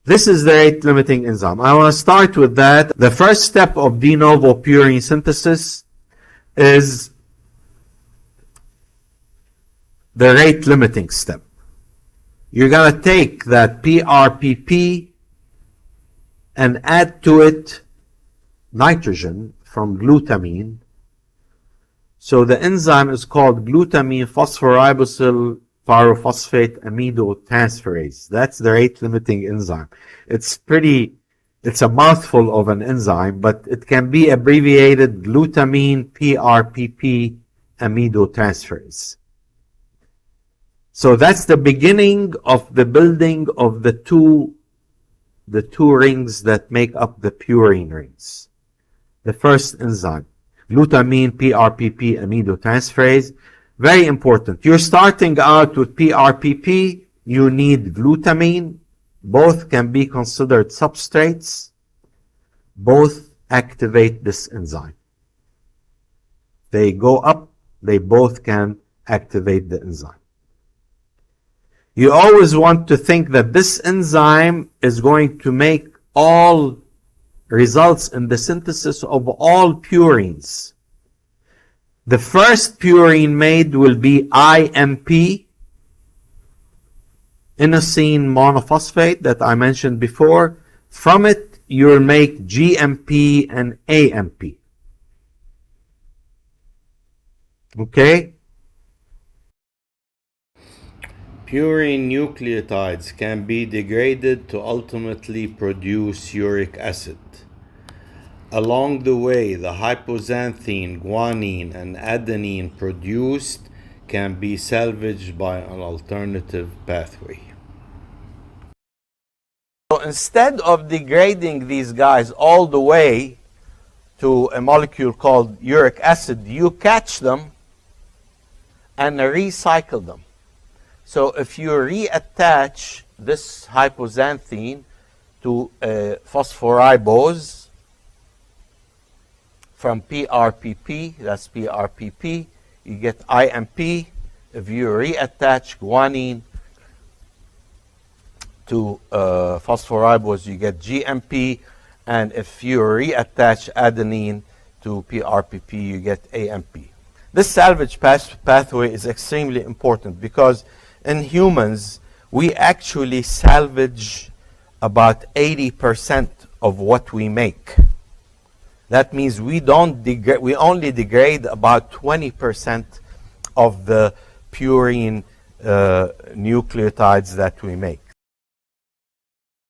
This is the rate limiting enzyme. I want to start with that. The first step of de novo purine synthesis is the rate limiting step. You're going to take that PRPP and add to it nitrogen from glutamine. So the enzyme is called glutamine phosphoribosyl pyrophosphate amido transferase. That's the rate limiting enzyme. It's a mouthful of an enzyme, but it can be abbreviated glutamine PRPP amido transferase. So that's the beginning of the building of the two rings that make up the purine rings. The first enzyme, glutamine PRPP amido transferase. Very important. You're starting out with PRPP. You need glutamine. Both can be considered substrates. Both activate this enzyme. They go up. They both can activate the enzyme. You always want to think that this enzyme is going to make all results in the synthesis of all purines. The first purine made will be IMP, inosine monophosphate, that I mentioned before. From it, you'll make GMP and AMP. Okay? Purine nucleotides can be degraded to ultimately produce uric acid. Along the way, the hypoxanthine, guanine, and adenine produced can be salvaged by an alternative pathway. So instead of degrading these guys all the way to a molecule called uric acid, you catch them and recycle them. So if you reattach this hypoxanthine to a phosphoribose from PRPP, that's PRPP, you get IMP. If you reattach guanine to phosphoribose, you get GMP. And if you reattach adenine to PRPP, you get AMP. This salvage pathway is extremely important because in humans, we actually salvage about 80% of what we make. That means we only degrade about 20% of the purine nucleotides that we make.